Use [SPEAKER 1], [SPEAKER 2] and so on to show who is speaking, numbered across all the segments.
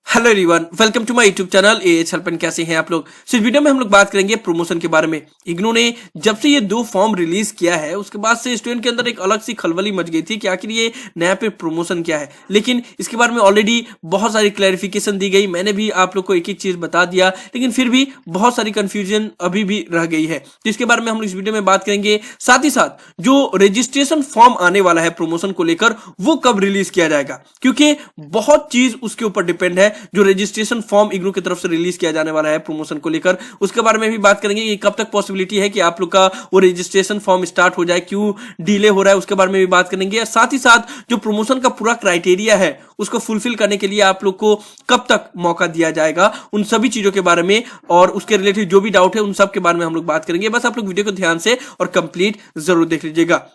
[SPEAKER 1] Hello everyone, welcome to my YouTube channel A H help and. कैसे हैं आप लोग। इस वीडियो में हम लोग बात करेंगे प्रमोशन के बारे में। इग्नू ने जब से ये दो फॉर्म रिलीज किया है उसके बाद से स्टूडेंट के अंदर एक अलग सी खलबली मच गई थी कि आखिर ये नया पे प्रमोशन क्या है। लेकिन इसके बारे में ऑलरेडी बहुत सारी क्लैरिफिकेशन दी गई, मैंने भी आप लोग को एक एक चीज बता दिया, लेकिन फिर भी बहुत सारी कंफ्यूजन अभी भी रह गई है। तो इसके बारे में हम इस वीडियो में बात करेंगे। साथ ही साथ जो रजिस्ट्रेशन फॉर्म आने वाला है प्रमोशन को लेकर वो कब रिलीज किया जाएगा, क्योंकि बहुत चीज उसके ऊपर डिपेंड है। जो रजिस्ट्रेशन फॉर्म इग्नू की तरफ से रिलीज किया जाने वाला है प्रमोशन को लेकर, उसके बारे में भी बात करेंगे कि कब तक पॉसिबिलिटी है कि आप लोग का वो रजिस्ट्रेशन फॉर्म स्टार्ट हो जाए, क्यों डिले हो रहा है उसके बारे में भी बात करेंगे। और साथ ही साथ जो प्रमोशन का पूरा क्राइटेरिया है उसको फुलफिल करने के लिए आप लोग को कब तक मौका दिया जाएगा, उन सभी चीजों के बारे में और उसके रिलेटेड जो भी डाउट है उन सब के बारे में हम लोग बात करेंगे। बस आप लोग वीडियो को ध्यान से और कंप्लीट जरूर देख लीजिएगा।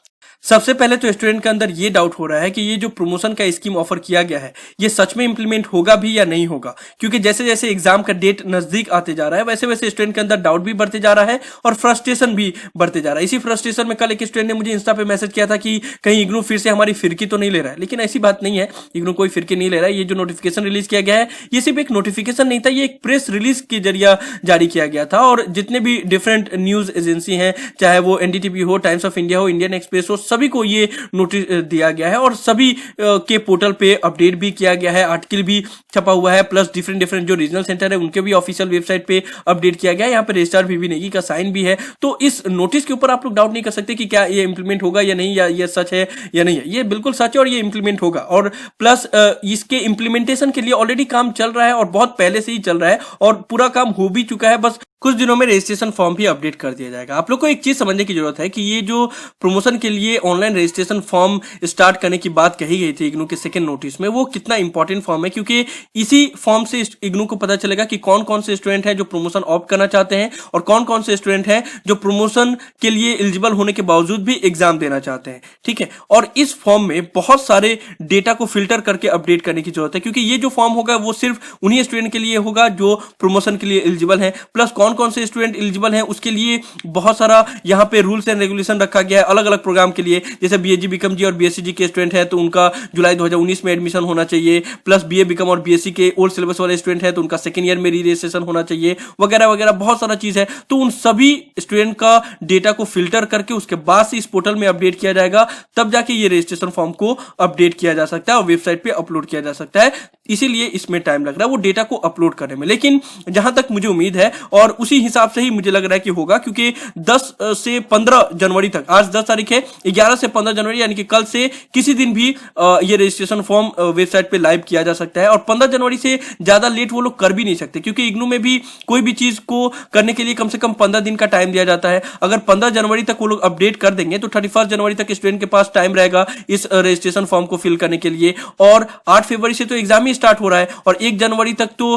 [SPEAKER 1] सबसे पहले तो स्टूडेंट के अंदर ये डाउट हो रहा है कि ये जो प्रमोशन का स्कीम ऑफर किया गया है ये सच में इंप्लीमेंट होगा भी या नहीं होगा, क्योंकि जैसे जैसे एग्जाम का डेट नजदीक आते जा रहा है वैसे वैसे स्टूडेंट के अंदर डाउट भी बढ़ते जा रहा है और फ्रस्ट्रेशन भी बढ़ते जा रहा है। इसी फ्रस्ट्रेशन में कल एक स्टूडेंट ने मुझे इंस्टा पे मैसेज किया था कि कहीं इग्नू फिर से हमारी फिरकी तो नहीं ले रहा है, लेकिन ऐसी बात नहीं है, इग्नू कोई फिरकी नहीं ले रहा है। ये जो नोटिफिकेशन रिलीज किया गया है ये सिर्फ एक नोटिफिकेशन नहीं था, ये एक प्रेस रिलीज के जरिए जारी किया गया था और जितने भी डिफरेंट न्यूज एजेंसी हैं, चाहे वो एनडीटीवी हो, टाइम्स ऑफ इंडिया हो, इंडियन एक्सप्रेस हो, सभी को ये नोटिस दिया गया है और सभी के पोर्टल पे अपडेट भी किया गया है, आर्टिकल भी छपा हुआ है, प्लस डिफरेंट डिफरेंट जो रीजनल सेंटर है उनके भी ऑफिशियल वेबसाइट पे अपडेट किया गया है। यहाँ पे रजिस्ट्रार वीवी नेगी का साइन भी है। तो इस नोटिस के ऊपर आप लोग डाउट नहीं कर सकते कि क्या ये इंप्लीमेंट होगा या नहीं, या ये सच है या नहीं है। ये बिल्कुल सच है और ये इंप्लीमेंट होगा। और प्लस इसके इंप्लीमेंटेशन के लिए ऑलरेडी काम चल रहा है और बहुत पहले से ही चल रहा है और पूरा काम हो भी चुका है। बस कुछ दिनों में रजिस्ट्रेशन फॉर्म भी अपडेट कर दिया जाएगा। आप लोग को एक चीज समझने की जरूरत है कि ये जो प्रमोशन के लिए ऑनलाइन रजिस्ट्रेशन फॉर्म स्टार्ट करने की बात कही गई थी इग्नू के सेकंड नोटिस में, वो कितना इंपॉर्टेंट फॉर्म है, क्योंकि इसी फॉर्म से इग्नू को पता चलेगा कि कौन कौन से स्टूडेंट हैं जो प्रमोशन ऑप्ट करना चाहते हैं और कौन कौन से स्टूडेंट हैं जो प्रमोशन के लिए एलिजिबल होने के बावजूद भी एग्जाम देना चाहते हैं। ठीक है, और इस फॉर्म में बहुत सारे डेटा को फिल्टर करके अपडेट करने की जरूरत है, क्योंकि ये जो फॉर्म होगा वो सिर्फ उन्हीं स्टूडेंट के लिए होगा जो प्रमोशन के लिए एलिजिबल है। प्लस कौन कौन से स्टूडेंट एलिजिबल हैं उसके लिए बहुत सारा यहाँ पे रूल्स एंड रेगुलेशन रखा गया है अलग अलग प्रोग्राम के लिए। जैसे बीएजी बीकॉम जी और बीएससी जी के स्टूडेंट है तो उनका जुलाई 2019 में एडमिशन होना चाहिए, प्लस बीए बीकॉम और बीएससी के ओल्ड सिलेबस वाले स्टूडेंट है तो उनका सेकंड ईयर में री रजिस्ट्रेशन होना चाहिए, वगैरह वगैरह बहुत सारा चीज है। तो उन सभी स्टूडेंट का डेटा को फिल्टर करके उसके बाद से इस पोर्टल में अपडेट किया जाएगा, तब जाके ये रजिस्ट्रेशन फॉर्म को अपडेट किया जा सकता है और वेबसाइट पे अपलोड किया जा सकता है। इसीलिए इसमें टाइम लग रहा है वो डेटा को अपलोड करने में। लेकिन जहां तक मुझे उम्मीद है और उसी हिसाब से ही मुझे लग रहा है कि होगा, क्योंकि 10 से 15 जनवरी तक, आज 10 तारीख है, 11 से 15 जनवरी यानी कि कल से किसी दिन भी ये रजिस्ट्रेशन फॉर्म वेबसाइट पे लाइव किया जा सकता है। और 15 जनवरी से ज्यादा लेट वो लोग कर भी नहीं सकते, क्योंकि इग्नू में भी कोई भी चीज को करने के लिए कम से कम 15 दिन का टाइम दिया जाता है। अगर 15 जनवरी तक वो लोग अपडेट कर देंगे तो 31 जनवरी तक स्टूडेंट के पास टाइम रहेगा इस रजिस्ट्रेशन फॉर्म को फिल करने के लिए। और 8 फरवरी से तो एग्जाम ही स्टार्ट हो रहा है और 1 जनवरी तक तो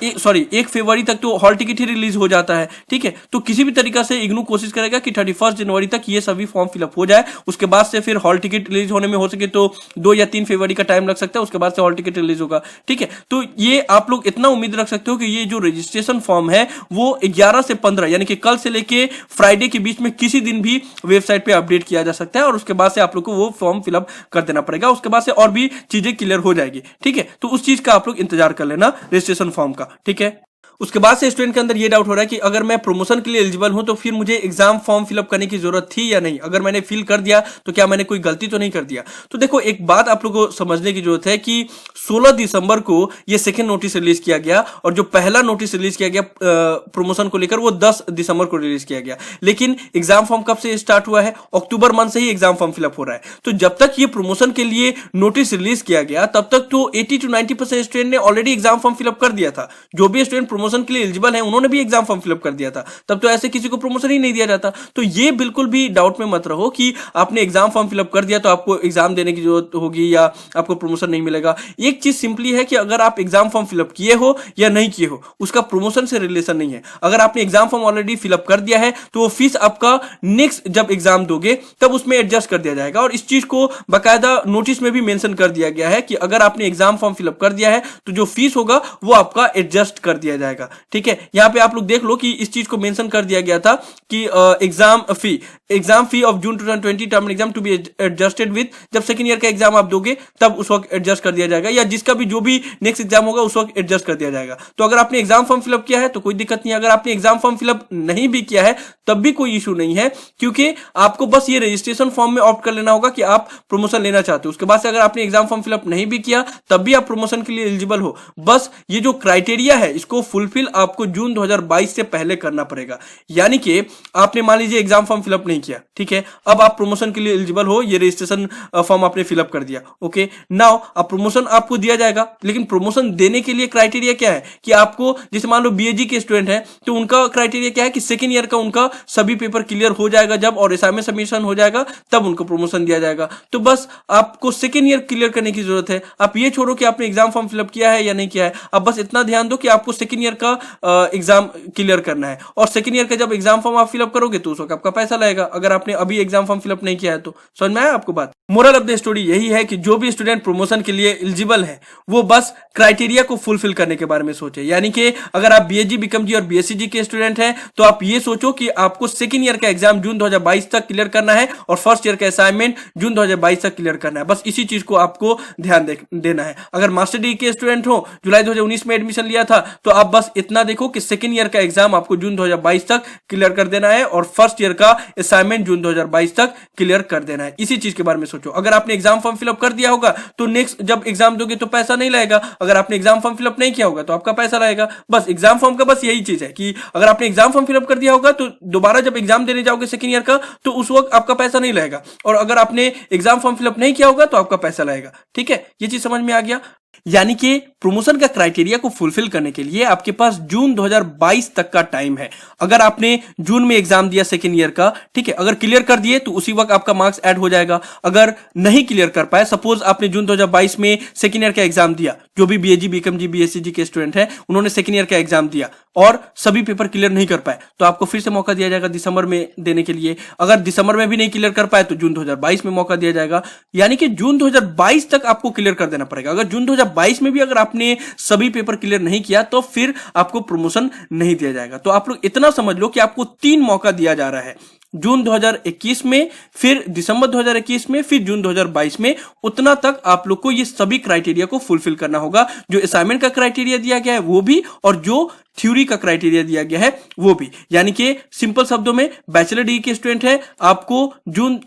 [SPEAKER 1] 1 फरवरी तक तो हॉल टिकट ही रिलीज हो जाता है। ठीक है, तो किसी भी तरीका से इग्नू कोशिश करेगा कि 31 जनवरी तक ये सभी फॉर्म फिलअप हो जाए। उसके बाद से फिर हॉल टिकट रिलीज होने में हो सके तो 2 या 3 फरवरी का टाइम लग सकता है, उसके बाद से हॉल टिकट रिलीज होगा। ठीक है, तो ये आप लोग इतना उम्मीद रख सकते हो कि ये जो रजिस्ट्रेशन फॉर्म है वो 11 से 15 यानी कि कल से लेके फ्राइडे के बीच में किसी दिन भी वेबसाइट पे अपडेट किया जा सकता है और उसके बाद से आप लोग को वो फॉर्म फिलअप कर देना पड़ेगा। उसके बाद से और भी चीजें क्लियर हो जाएगी। ठीक है, तो उस चीज का आप लोग इंतजार कर लेना रजिस्ट्रेशन फॉर्म का। ठीक है, उसके बाद से स्टूडेंट के अंदर ये डाउट हो रहा है कि अगर मैं प्रमोशन के लिए एलिजिबल हूं तो फिर मुझे एग्जाम फॉर्म फिलअप करने की जरूरत थी या नहीं, अगर मैंने फिल कर दिया तो क्या मैंने कोई गलती तो नहीं कर दिया। तो देखो, एक बात आप लोगों को समझने की जरूरत है कि 16 दिसंबर को ये सेकंड नोटिस रिलीज किया गया और जो पहला नोटिस रिलीज किया गया प्रमोशन को लेकर वो 10 दिसंबर को रिलीज किया गया। लेकिन एग्जाम फॉर्म कब से स्टार्ट हुआ है? अक्टूबर मंथ से ही एग्जाम फॉर्म फिलअप हो रहा है। तो जब तक ये प्रमोशन के लिए नोटिस रिलीज किया गया तब तक तो 80 to 90% स्टूडेंट ने ऑलरेडी एग्जाम फॉर्म फिलअप कर दिया था। जो भी स्टूडेंट प्रमोशन के लिए एलिजिबल है उन्होंने भी एग्जाम फॉर्म फिलअप कर दिया था, तब तो ऐसे किसी को प्रमोशन ही नहीं दिया जाता। तो ये बिल्कुल भी डाउट में मत रहो कि आपने एग्जाम फॉर्म फिलअप कर दिया तो आपको एग्जाम देने की जरूरत होगी या आपको प्रमोशन नहीं मिलेगा। एक चीज सिंपली है कि अगर आप एग्जाम फॉर्म फिलअप किए हो या नहीं किए हो उसका प्रमोशन से रिलेशन नहीं है। अगर आपने एग्जाम फॉर्म ऑलरेडी फिलअप कर दिया है तो वो फीस आपका नेक्स्ट जब एग्जाम दोगे तब उसमें एडजस्ट कर दिया जाएगा। और इस चीज को बाकायदा नोटिस में भी मेंशन कर दिया गया है कि अगर आपने एग्जाम फॉर्म फिलअप कर दिया है तो जो फीस होगा वो आपका एडजस्ट कर दिया जाएगा। जाएगा। ठीक है, यहाँ पे आप लोग देख लो कि इस चीज को मेंशन कर दिया गया था कि exam fee of June 2020 term exam to be adjusted with, जब सेकंड ईयर का एग्जाम आप दोगे तब उस वक्त एडजस्ट कर दिया जाएगा, या जिसका भी जो भी नेक्स्ट एग्जाम होगा उस वक्त एडजस्ट कर दिया जाएगा। तो अगर आपने एग्जाम फॉर्म फिलअप किया है तो कोई दिक्कत नहीं है, अगर आपने एग्जाम फॉर्म फिलअप नहीं भी किया है तब भी कोई इशू नहीं है, क्योंकि आपको बस ये रजिस्ट्रेशन फॉर्म में ऑप्ट कर लेना होगा कि आप प्रमोशन लेना चाहते हो। उसके बाद से अगर आपने एग्जाम फॉर्म फिलअप नहीं भी किया तब भी आप प्रमोशन के लिए एलिजिबल हो। बस ये जो क्राइटेरिया है इसको फुलफिल आपको जून 2022 से पहले करना पड़ेगा। यानी कि आपने मान लीजिए एग्जाम फॉर्म फिलअप नहीं किया, ठीक है, अब आप प्रमोशन के लिए एलिजिबल हो, ये रजिस्ट्रेशन फॉर्म आपने फिलअप कर दिया, ओके। नाउ अब प्रमोशन आपको दिया जाएगा, लेकिन प्रमोशन देने के लिए क्राइटेरिया क्या है कि आपको, जैसे मान लो बीएजी के स्टूडेंट हैं तो उनका क्राइटेरिया क्या है कि सेकेंड ईयर का उनका सभी पेपर क्लियर हो जाएगा जब, और असाइनमेंट सबमिशन हो जाएगा तब उनको प्रमोशन दिया जाएगा। तो बस आपको सेकेंड ईयर क्लियर करने की जरूरत है। आप ये छोड़ो कि आपने एग्जाम फॉर्म फिलअप किया है या नहीं किया है, आप बस इतना ध्यान दो कि आपको सेकेंड ईयर का एग्जाम क्लियर करना है, और सेकेंड ईयर का जब एग्जाम फॉर्म आप फिलअप करोगे तो उस वक्त आपका पैसा लगेगा, अगर आपने अभी एग्जाम फॉर्म फिलअप नहीं किया है तो। समझ में आया आपको बात? मोरल ऑफ द स्टोरी यही है कि जो भी स्टूडेंट प्रमोशन के लिए एलिजिबल है वो बस क्राइटेरिया को फुलफिल करने के बारे में सोचे। यानी कि अगर आप बीएसजी, बीकॉमजी और बीएससीजी के स्टूडेंट हैं तो आप ये सोचो कि आपको सेकेंड ईयर का एग्जाम जून 2022 तक क्लियर करना है और फर्स्ट ईयर का असाइनमेंट जून 2022 तक क्लियर करना है। बस इसी चीज को आपको ध्यान देना है। अगर मास्टर डिग्री के स्टूडेंट हो, जुलाई 2019 में एडमिशन लिया था, तो आप बस इतना देखो कि सेकेंड ईयर का एग्जाम आपको जून 2022 तक क्लियर कर देना है और फर्स्ट ईयर का असाइनमेंट जून 2022 तक क्लियर कर देना है। इसी चीज के बारे में सोचो। अगर आपने एग्जाम फॉर्म फिलअप कर दिया होगा तो नेक्स्ट जब एग्जाम दोगे तो पैसा नहीं लगेगा, अगर आपने एग्जाम फॉर्म फिलअप नहीं किया होगा तो आपका पैसा लगेगा। बस एग्जाम फॉर्म का बस यही चीज है कि अगर आपने एग्जाम फॉर्म फिलअप कर दिया होगा तो दोबारा जब एग्जाम देने जाओगे सेकेंड ईयर का तो उस वक्त आपका पैसा नहीं लगेगा, और अगर आपने एग्जाम फॉर्म फिलअप नहीं किया होगा तो आपका पैसा लगेगा। ठीक है, ये चीज समझ में आ गया? यानी कि प्रमोशन का क्राइटेरिया को फुलफिल करने के लिए आपके पास जून 2022 तक का टाइम है। अगर आपने जून में एग्जाम दिया सेकेंड ईयर का, ठीक है, अगर क्लियर कर दिए तो उसी वक्त आपका मार्क्स ऐड हो जाएगा। अगर नहीं क्लियर कर पाए, सपोज आपने जून 2022 में सेकेंड ईयर का एग्जाम दिया, जो भी बीएजी, बीकॉमजी, बीएससीजी के स्टूडेंट हैं उन्होंने सेकेंड ईयर का एग्जाम दिया और सभी पेपर क्लियर नहीं कर पाए, तो आपको फिर से मौका दिया जाएगा दिसंबर में देने के लिए। अगर दिसंबर में भी नहीं क्लियर कर पाए तो जून 2022 में मौका दिया जाएगा। यानी कि जून 2022 तक आपको क्लियर कर देना पड़ेगा। अगर जून 2022 में भी अगर आपने सभी पेपर क्लियर नहीं किया तो फिर आपको प्रमोशन नहीं दिया जाएगा। तो आप लोग इतना समझ लो कि आपको 3 मौका दिया जा रहा है, जून 2021 में, फिर दिसंबर 2021 में, फिर जून 2022 में। उतना तक आप लोग को ये सभी क्राइटेरिया को फुलफिल करना होगा। जो असाइनमेंट का क्राइटेरिया दिया गया है वो भी, और जो थ्योरी का क्राइटेरिया दिया गया है वो भी। यानी कि सिंपल शब्दों में, बैचलर डिग्री के स्टूडेंट है, आपको जून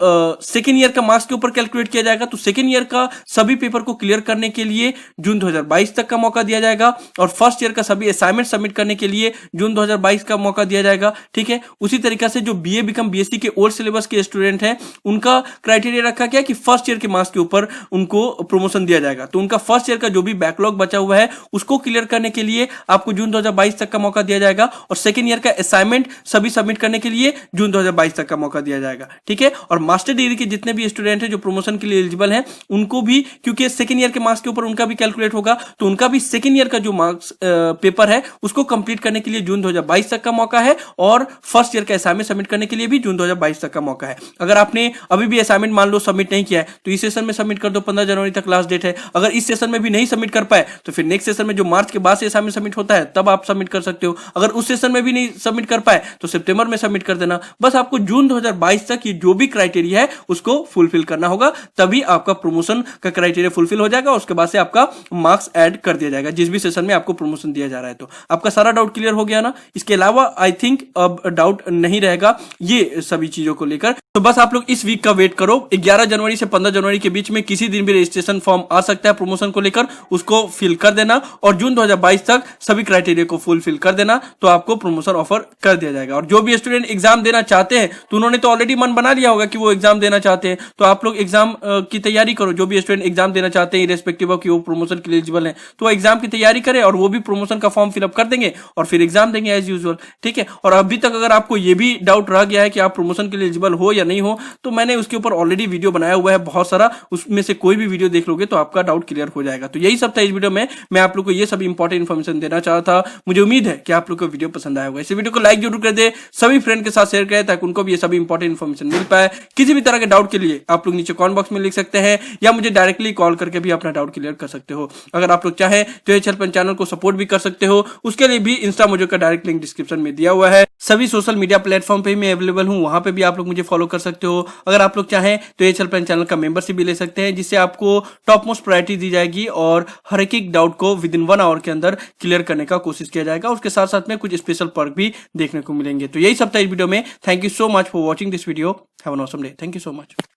[SPEAKER 1] सेकेंड ईयर का मार्क्स के ऊपर कैलकुलेट किया जाएगा, तो सेकेंड ईयर का सभी पेपर को क्लियर करने के लिए जून 2022 तक का मौका दिया जाएगा, और फर्स्ट ईयर का सभी असाइनमेंट सबमिट करने के लिए जून 2022 का मौका दिया जाएगा। ठीक है, उसी तरीके से जो बीए, बीकॉम, बीएससी के ओल्ड सिलेबस के स्टूडेंट हैं उनका क्राइटेरिया रखा गया कि फर्स्ट ईयर के मार्क्स के ऊपर उनको प्रमोशन दिया जाएगा। तो उनका फर्स्ट ईयर का जो भी बैकलॉग बचा हुआ है उसको क्लियर करने के लिए आपको जून 2022 तक का मौका दिया जाएगा, और सेकेंड ईयर का असाइनमेंट सभी सबमिट करने के लिए जून 2022 तक का मौका दिया जाएगा। ठीक है, और मास्टर डिग्री के जितने भी स्टूडेंट हैं जो प्रमोशन के लिए एलिजिबल हैं उनको भी, क्योंकि सेकेंड ईयर के मार्क्स के ऊपर उनका भी कैलकुलेट होगा, तो उनका भी सेकेंड ईयर का जो मार्क्स पेपर है उसको कंप्लीट करने के लिए जून 2022 तक का मौका है, और फर्स्ट ईयर का असाइनमेंट सबमिट करने के लिए भी जून 2022 तक का मौका है। अगर आपने अभी भी असाइनमेंट मान लो सबमिट नहीं किया है तो इस सेशन में सबमिट कर दो, 15 जनवरी तक लास्ट डेट है। अगर इस सेशन में भी नहीं सबमिट कर पाए तो फिर नेक्स्ट सेशन में जो मार्च के बाद से असाइनमेंट सबमिट होता है तब आप सबमिट कर सकते हो। अगर उस सेशन में भी नहीं सबमिट कर पाए तो सितंबर में सबमिट कर देना। बस आपको जून 2022 तक ये जो भी क्राइटेरिया है उसको फुलफिल करना होगा, तभी आपका प्रमोशन का क्राइटेरिया फुलफिल हो जाएगा। उसके बाद से आपका मार्क्स ऐड कर दिया जाएगा जिस भी सेशन में आपको प्रमोशन दिया जा रहा है। तो आपका सारा डाउट क्लियर हो गया ना? इसके अलावा आई थिंक अब डाउट नहीं रहेगा ये सभी चीजों को लेकर। तो बस आप लोग इस वीक का वेट करो। 11 जनवरी से 15 जनवरी के बीच में किसी दिन भी रजिस्ट्रेशन फॉर्म आ सकता है प्रमोशन को लेकर, उसको फिल कर देना और जून 2022 तक सभी क्राइटेरिया को फुलफिल कर देना, तो आपको प्रमोशन ऑफर कर दिया जाएगा। और जो भी स्टूडेंट एग्जाम देना चाहते हैं तो उन्होंने तो ऑलरेडी मन बना लिया होगा कि वो एग्जाम देना चाहते हैं, तो आप लोग एग्जाम की तैयारी करो। जो भी स्टूडेंट एग्जाम देना चाहते हैं इरेस्पेक्टिव ऑफ कि वो प्रमोशन के लिए एलिजिबल है तो एग्जाम की तैयारी करें और वो भी प्रमोशन का फॉर्म फिलअप कर देंगे और फिर एग्जाम देंगे एज यूजुअल। ठीक है, और अभी तक अगर आपको ये भी डाउट रह गया है कि आप प्रमोशन के लिए एलिजिबल हो या नहीं हो, तो मैंने उसके ऊपर ऑलरेडी वीडियो बनाया हुआ है बहुत सारा, उसमें से कोई भी वीडियो देख लोगे तो आपका डाउट क्लियर हो जाएगा। तो यही सब था इस वीडियो में, मैं आप लोग को ये सब इंपॉर्टेंट इन्फॉर्मेशन देना चाहता था। मुझे उम्मीद है कि आप लोग को वीडियो पसंद आया होगा। इस वीडियो को लाइक जरूर कर दे, सभी फ्रेंड के साथ शेयर करें ताकि उनको भी ये सभी इंपॉर्टेंट इन्फॉर्मेशन मिल पाए। किसी भी तरह के डाउट के लिए आप लोग नीचे कमेंट बॉक्स में लिख सकते हैं या मुझे डायरेक्टली कॉल करके भी अपना डाउट क्लियर कर सकते हो। अगर आप लोग चाहें तो एएच हेल्पलाइन चैनल को सपोर्ट भी कर सकते हो, उसके लिए भी इंस्टा मोजो का डायरेक्ट लिंक डिस्क्रिप्शन में दिया हुआ है। सभी सोशल मीडिया प्लेटफॉर्म पे मैं अवेलेबल हूं, वहां पे भी आप लोग मुझे फॉलो कर सकते हो। अगर आप लोग चाहें तो एएच हेल्पलाइन चैनल का मेंबरशिप भी ले सकते हैं, जिससे आपको टॉप मोस्ट प्रायोरिटी दी जाएगी और हर एक डाउट को विद इन 1 आवर के अंदर क्लियर करने का कोशिश किया जाएगा। उसके साथ साथ में कुछ स्पेशल पर्क भी देखने को मिलेंगे। तो यही सब था इस वीडियो में। Thank you so much for watching this video. Have an awesome day. Thank you so much.